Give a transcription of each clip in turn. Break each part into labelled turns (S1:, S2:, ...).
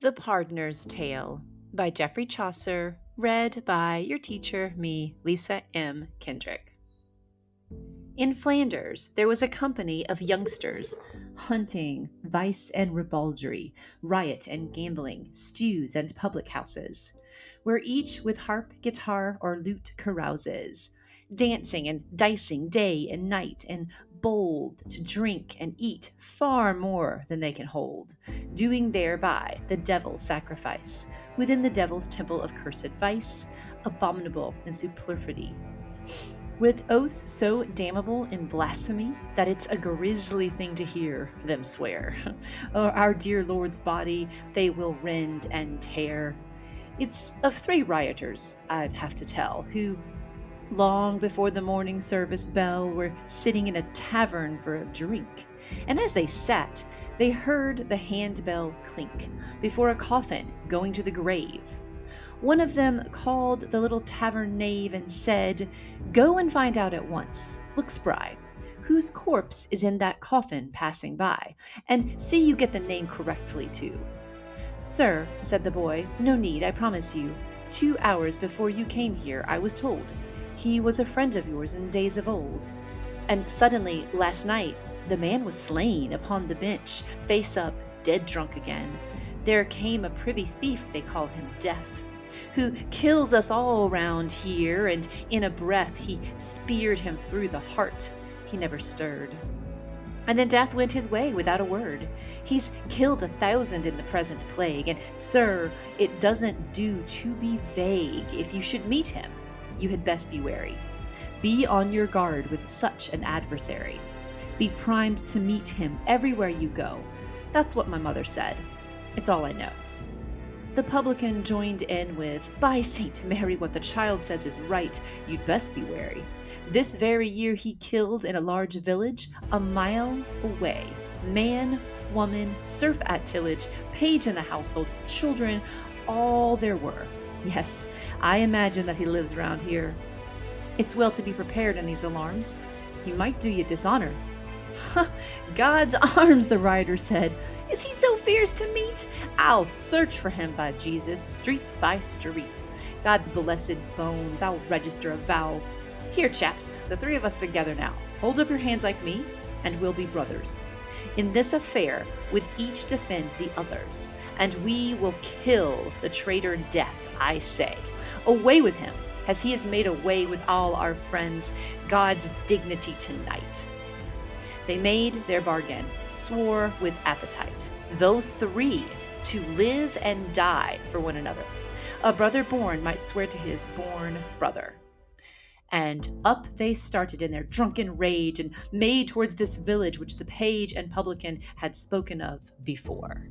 S1: The Pardoner's Tale by Geoffrey Chaucer, read by your teacher, me, Lisa M. Kendrick. In Flanders, there was a company of youngsters, hunting, vice and ribaldry, riot and gambling, stews and public houses, where each with harp, guitar, or lute carouses, dancing and dicing day and night, and bold to drink and eat far more than they can hold, doing thereby the devil's sacrifice, within the devil's temple of cursed vice, abominable and superfluity, with oaths so damnable in blasphemy that it's a grisly thing to hear them swear. Our dear Lord's body they will rend and tear. It's of three rioters, I have to tell, who, long before the morning service bell, were sitting in a tavern for a drink. And as they sat, they heard the handbell clink before a coffin going to the grave. One of them called the little tavern knave and said, "Go and find out at once, look spry, whose corpse is in that coffin passing by, and see you get the name correctly too." "Sir," said the boy, "no need, I promise you. 2 hours before you came here, I was told. He was a friend of yours in days of old. And suddenly, last night, the man was slain upon the bench, face up, dead drunk again. There came a privy thief, they call him Death, who kills us all round here, and in a breath he speared him through the heart. He never stirred. And then Death went his way without a word. He's killed 1,000 in the present plague, and, sir, it doesn't do to be vague. If you should meet him, you had best be wary. Be on your guard with such an adversary. Be primed to meet him everywhere you go. That's what my mother said. It's all I know." The publican joined in with, "By St. Mary, what the child says is right. You'd best be wary. This very year he killed in a large village a mile away. Man, woman, serf at tillage, page in the household, children, all there were. Yes, I imagine that he lives round here. It's well to be prepared in these alarms. He might do you dishonor." "God's arms," the rider said. "Is he so fierce to meet? I'll search for him, by Jesus, street by street. God's blessed bones, I'll register a vow. Here, chaps, the three of us together now. Hold up your hands like me, and we'll be brothers. In this affair, with each defend the others, and we will kill the traitor Death, I say. Away with him, as he has made away with all our friends. God's dignity tonight." They made their bargain, swore with appetite, those three, to live and die for one another. A brother born might swear to his born brother. And up they started in their drunken rage and made towards this village which the page and publican had spoken of before.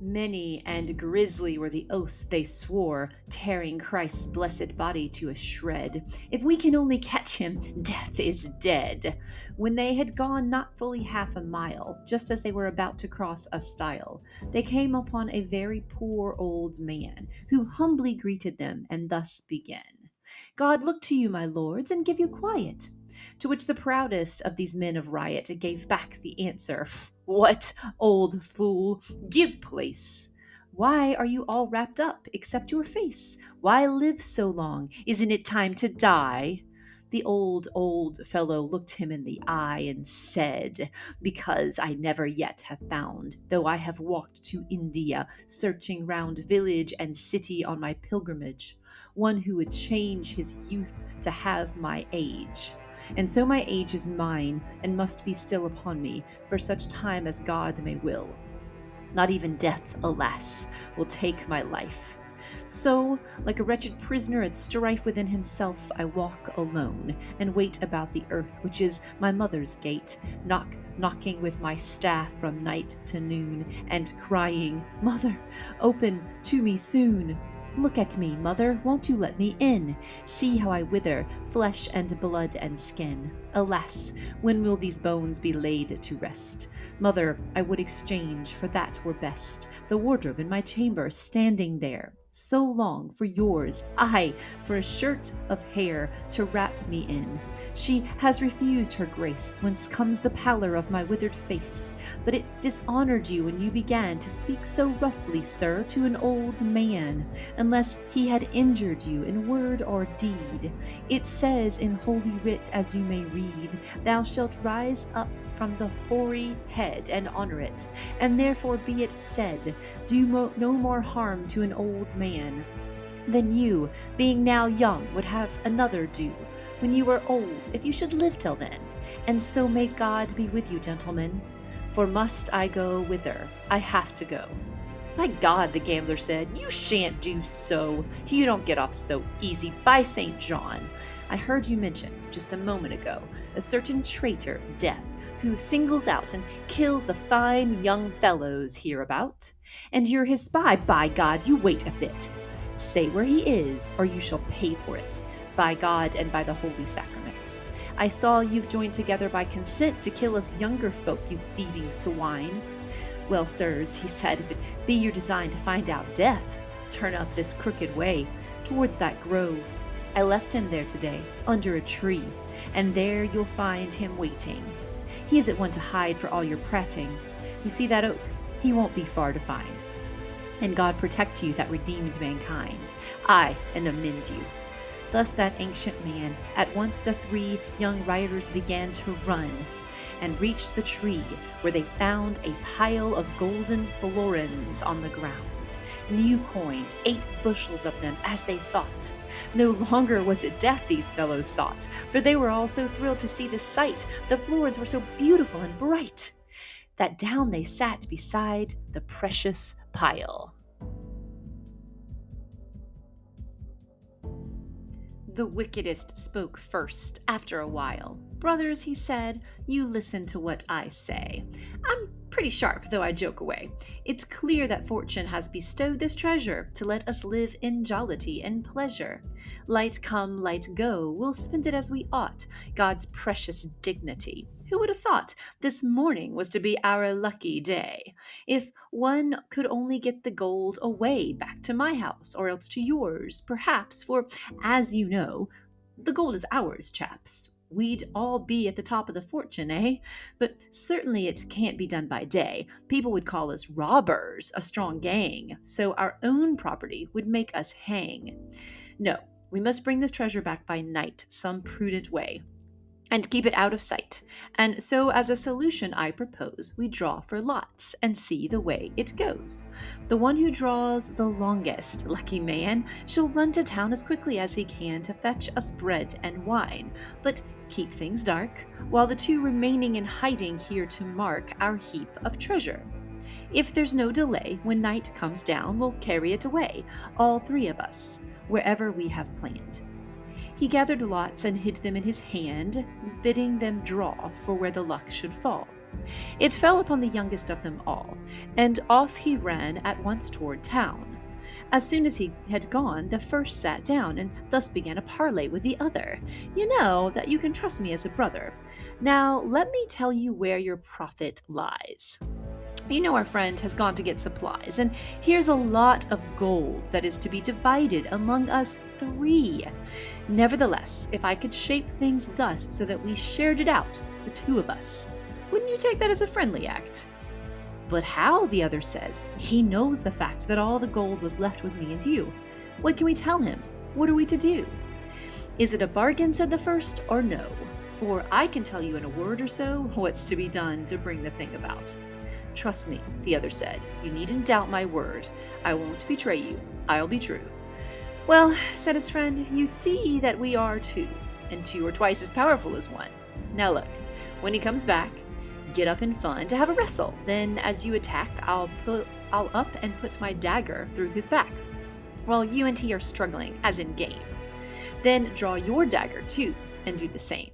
S1: Many and grisly were the oaths they swore, tearing Christ's blessed body to a shred. "If we can only catch him, Death is dead." When they had gone not fully half a mile, just as they were about to cross a stile, they came upon a very poor old man, who humbly greeted them and thus began, "God look to you, my lords, and give you quiet." To which the proudest of these men of riot gave back the answer, "What, old fool? Give place. Why are you all wrapped up, except your face? Why live so long? Isn't it time to die?" The old fellow looked him in the eye and said, "Because I never yet have found, though I have walked to India, searching round village and city on my pilgrimage, one who would change his youth to have my age. And so my age is mine, and must be still upon me, for such time as God may will. Not even death, alas, will take my life. So, like a wretched prisoner at strife within himself, I walk alone, and wait about the earth, which is my mother's gate, knocking with my staff from night to noon, and crying, 'Mother, open to me soon. Look at me, mother, won't you let me in? See how I wither, flesh and blood and skin. Alas, when will these bones be laid to rest? Mother, I would exchange, for that were best, the wardrobe in my chamber, standing there, so long for yours, aye, for a shirt of hair to wrap me in. She has refused her grace, whence comes the pallor of my withered face. But it dishonored you when you began to speak so roughly, sir, to an old man, unless he had injured you in word or deed. It says in Holy Writ, as you may read, Thou shalt rise up from the hoary head and honor it, and therefore be it said, do no more harm to an old man than you, being now young, would have another do, when you are old, if you should live till then. And so may God be with you, gentlemen. For must I go whither I have to go? By God, the gambler said, you shan't do so. You don't get off so easy, by St. John. I heard you mention, just a moment ago, a certain traitor, Death, who singles out and kills the fine young fellows hereabout. And you're his spy. By God, you wait a bit. Say where he is, or you shall pay for it, by God and by the Holy Sacrament. I saw you've joined together by consent to kill us younger folk, you thieving swine. Well, sirs, he said, if it be your design to find out Death, turn up this crooked way, towards that grove. I left him there today, under a tree, and there you'll find him waiting. He isn't one to hide for all your prating. You see that oak? He won't be far to find. And God protect you that redeemed mankind, aye, and amend you. Thus that ancient man, at once the three young riders began to run, and reached the tree, where they found a pile of golden florins on the ground, new coined, 8 bushels of them, as they thought. No longer was it death these fellows sought, for they were all so thrilled to see the sight. The florins were so beautiful and bright, that down they sat beside the precious pile. The wickedest spoke first after a while. Brothers, he said, you listen to what I say. I'm pretty sharp, though I joke away. It's clear that fortune has bestowed this treasure to let us live in jollity and pleasure. Light come, light go, we'll spend it as we ought, God's precious dignity. Who would have thought this morning was to be our lucky day? If one could only get the gold away back to my house, or else to yours, perhaps, for, as you know, the gold is ours, chaps. We'd all be at the top of the fortune, eh? But certainly it can't be done by day. People would call us robbers, a strong gang, so our own property would make us hang. No, we must bring this treasure back by night, some prudent way, and keep it out of sight. And so as a solution I propose we draw for lots and see the way it goes. The one who draws the longest, lucky man, shall run to town as quickly as he can to fetch us bread and wine, but keep things dark, while the 2 remaining in hiding here to mark our heap of treasure. If there's no delay, when night comes down, we'll carry it away, all 3 of us, wherever we have planned. He gathered lots and hid them in his hand, bidding them draw for where the luck should fall. It fell upon the youngest of them all, and off he ran at once toward town. As soon as he had gone, the first sat down, and thus began a parley with the other. You know that you can trust me as a brother. Now let me tell you where your profit lies. You know our friend has gone to get supplies, and here's a lot of gold that is to be divided among us 3. Nevertheless, if I could shape things thus so that we shared it out, the 2 of us, wouldn't you take that as a friendly act? But how, the other says. He knows the fact that all the gold was left with me and you. What can we tell him? What are we to do? Is it a bargain, said the first, or no? For I can tell you in a word or so what's to be done to bring the thing about. Trust me, the other said. You needn't doubt my word. I won't betray you. I'll be true. Well, said his friend, you see that we are 2, and 2 are twice as powerful as 1. Now look, when he comes back, get up in fun to have a wrestle. Then as you attack, I'll up and put my dagger through his back, while you and he are struggling, as in game. Then draw your dagger too, and do the same.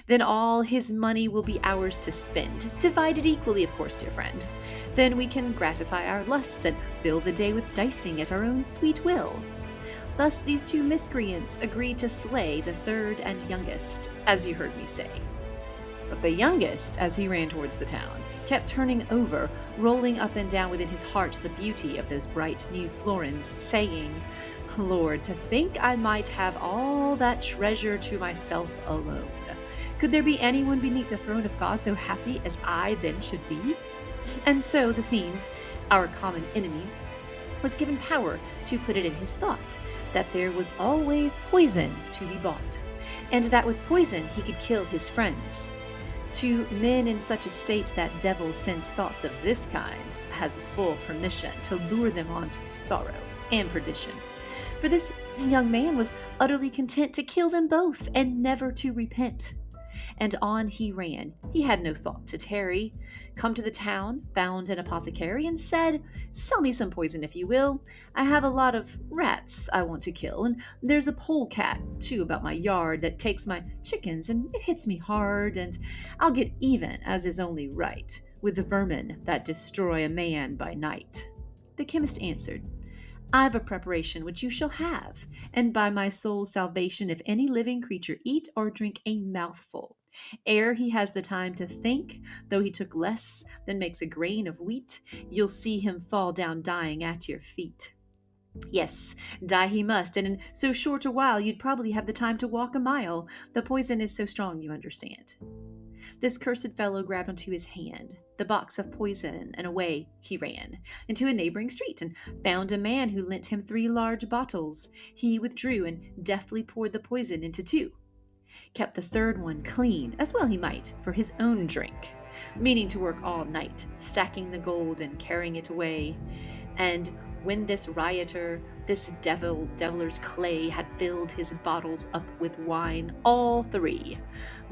S1: Then all his money will be ours to spend, divided equally, of course, dear friend. Then we can gratify our lusts and fill the day with dicing at our own sweet will. Thus these 2 miscreants agreed to slay the 3rd and youngest, as you heard me say. But the youngest, as he ran towards the town, kept turning over, rolling up and down within his heart the beauty of those bright new florins, saying, Lord, to think I might have all that treasure to myself alone. Could there be anyone beneath the throne of God so happy as I then should be? And so the fiend, our common enemy, was given power to put it in his thought that there was always poison to be bought, and that with poison he could kill his friends. To men in such a state that devil sends thoughts of this kind has full permission to lure them on to sorrow and perdition. For this young man was utterly content to kill them both and never to repent. And on he ran. He had no thought to tarry. Come to the town, found an apothecary, and said, Sell me some poison if you will. I have a lot of rats I want to kill, and there's a polecat, too, about my yard that takes my chickens, and it hits me hard, and I'll get even, as is only right, with the vermin that destroy a man by night. The chemist answered, I've a preparation which you shall have, and by my soul's salvation, if any living creature eat or drink a mouthful, ere he has the time to think, though he took less than makes a grain of wheat, you'll see him fall down dying at your feet. Yes, die he must, and in so short a while you'd probably have the time to walk a mile. The poison is so strong, you understand. This cursed fellow grabbed onto his hand the box of poison, and away he ran into a neighboring street and found a man who lent him 3 large bottles. He withdrew and deftly poured the poison into 2. Kept the 3rd one clean, as well he might, for his own drink, meaning to work all night, stacking the gold and carrying it away. And when this rioter, this deviler's clay, had filled his bottles up with wine, all 3,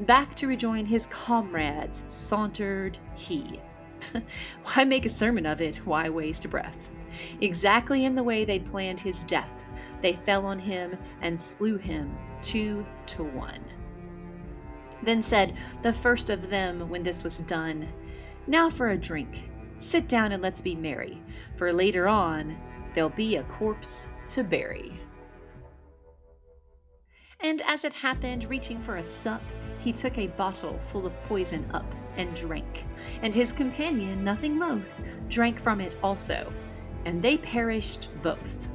S1: back to rejoin his comrades sauntered he. Why make a sermon of it? Why waste breath? Exactly in the way they'd planned his death, they fell on him and slew him 2 to 1. Then said the first of them, when this was done, Now for a drink. Sit down and let's be merry, for later on there'll be a corpse to bury. And as it happened, reaching for a sup, he took a bottle full of poison up and drank, and his companion, nothing loath, drank from it also, and they perished both.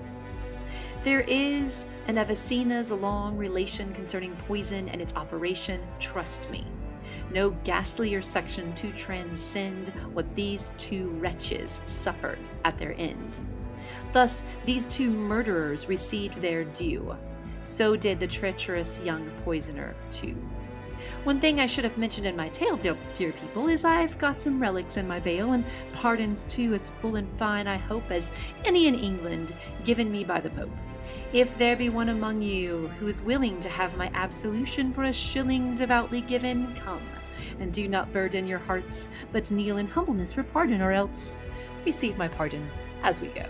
S1: There is an Avicenna's long relation concerning poison and its operation, trust me. No ghastlier section to transcend what these 2 wretches suffered at their end. Thus, these 2 murderers received their due. So did the treacherous young poisoner, too. One thing I should have mentioned in my tale, dear people, is I've got some relics in my bale, and pardons too, as full and fine, I hope, as any in England, given me by the Pope. If there be one among you who is willing to have my absolution for a shilling devoutly given, come, and do not burden your hearts, but kneel in humbleness for pardon, or else receive my pardon as we go.